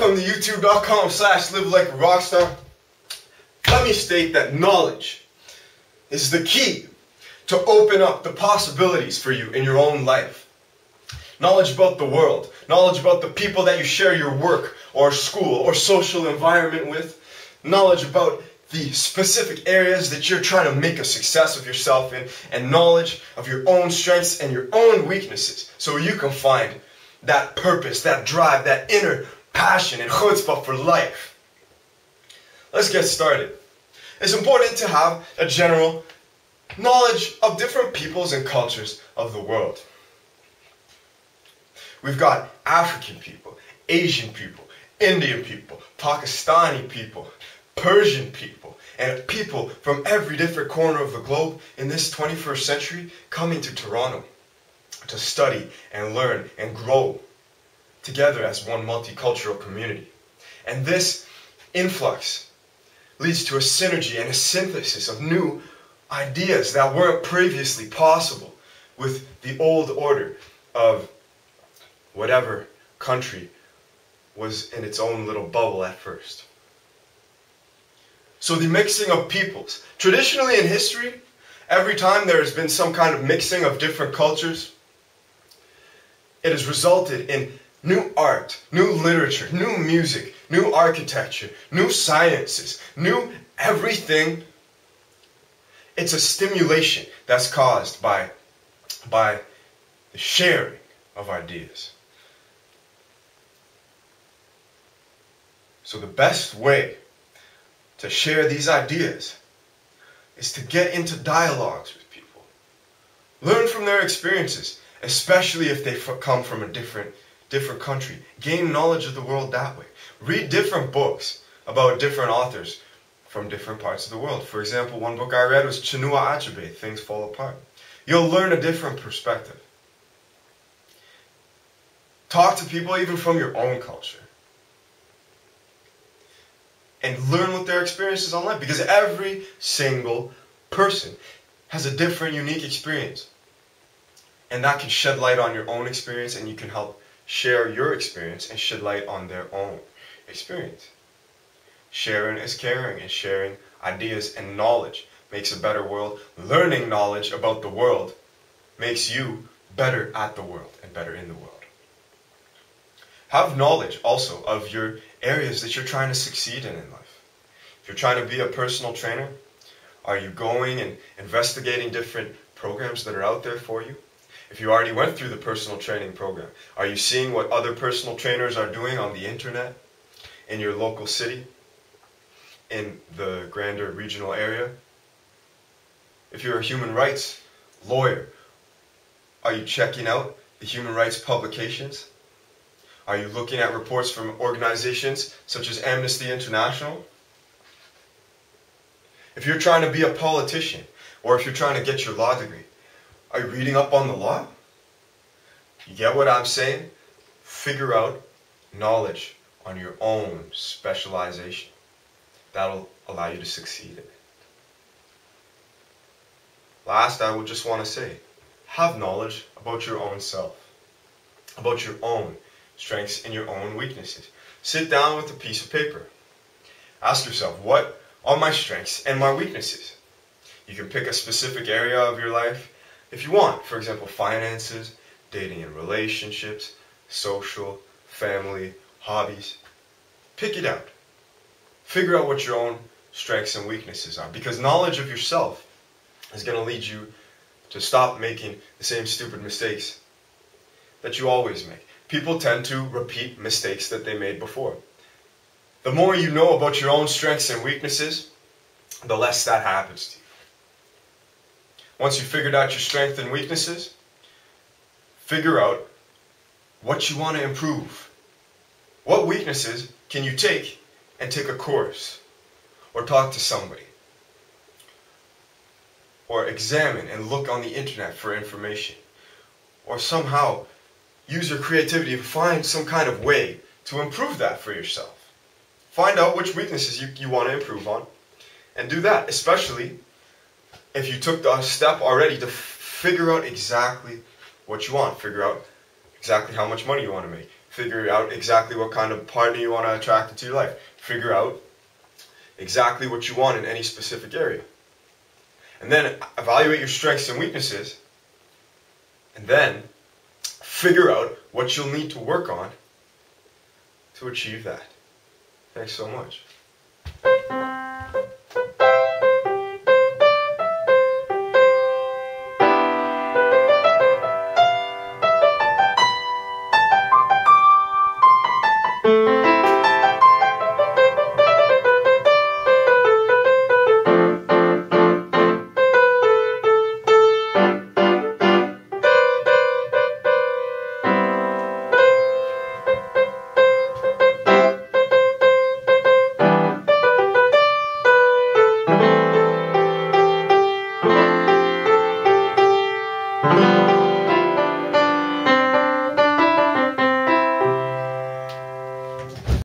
welcome to youtube.com/livelikearockstar. Let me state that knowledge is the key to open up the possibilities for you in your own life. Knowledge about the world, knowledge about the people that you share your work or school or social environment with, knowledge about the specific areas that you're trying to make a success of yourself in, and knowledge of your own strengths and your own weaknesses, so you can find that purpose, that drive, that inner passion and chutzpah for life. Let's get started. It's important to have a general knowledge of different peoples and cultures of the world. We've got African people, Asian people, Indian people, Pakistani people, Persian people, and people from every different corner of the globe in this 21st century coming to Toronto to study and learn and grow together as one multicultural community. And this influx leads to a synergy and a synthesis of new ideas that weren't previously possible with the old order of whatever country was in its own little bubble at first. So the mixing of peoples. Traditionally in history, every time there has been some kind of mixing of different cultures, it has resulted in new art, new literature, new music, new architecture, new sciences, new everything. It's a stimulation that's caused by the sharing of ideas. So the best way to share these ideas is to get into dialogues with people. Learn from their experiences, especially if they come from a different country. Gain knowledge of the world that way. Read different books about different authors from different parts of the world. For example, one book I read was Chinua Achebe, Things Fall Apart. You'll learn a different perspective. Talk to people even from your own culture. And learn what their experience is on life, because every single person has a different, unique experience. And that can shed light on your own experience, and you can help share your experience and shed light on their own experience. Sharing is caring, and sharing ideas and knowledge makes a better world. Learning knowledge about the world makes you better at the world and better in the world. Have knowledge also of your areas that you're trying to succeed in life. If you're trying to be a personal trainer, are you going and investigating different programs that are out there for you? If you already went through the personal training program, are you seeing what other personal trainers are doing on the internet, in your local city, in the grander regional area? If you're a human rights lawyer, are you checking out the human rights publications? Are you looking at reports from organizations such as Amnesty International? If you're trying to be a politician, or if you're trying to get your law degree, are you reading up on the law? You get what I'm saying? Figure out knowledge on your own specialization. That'll allow you to succeed in it. Last, I would just want to say, have knowledge about your own self, about your own strengths and your own weaknesses. Sit down with a piece of paper. Ask yourself, what are my strengths and my weaknesses? You can pick a specific area of your life if you want. For example, finances, dating and relationships, social, family, hobbies. Pick it out. Figure out what your own strengths and weaknesses are, because knowledge of yourself is going to lead you to stop making the same stupid mistakes that you always make. People tend to repeat mistakes that they made before. The more you know about your own strengths and weaknesses, the less that happens to you. Once you've figured out your strengths and weaknesses, figure out what you want to improve. What weaknesses can you take and take a course, or talk to somebody, or examine and look on the internet for information, or somehow use your creativity to find some kind of way to improve that for yourself. Find out which weaknesses you want to improve on, and do that, especially if you took the step already to figure out exactly what you want. Figure out exactly how much money you want to make. Figure out exactly what kind of partner you want to attract into your life. Figure out exactly what you want in any specific area. And then evaluate your strengths and weaknesses. And then figure out what you'll need to work on to achieve that. Thanks so much.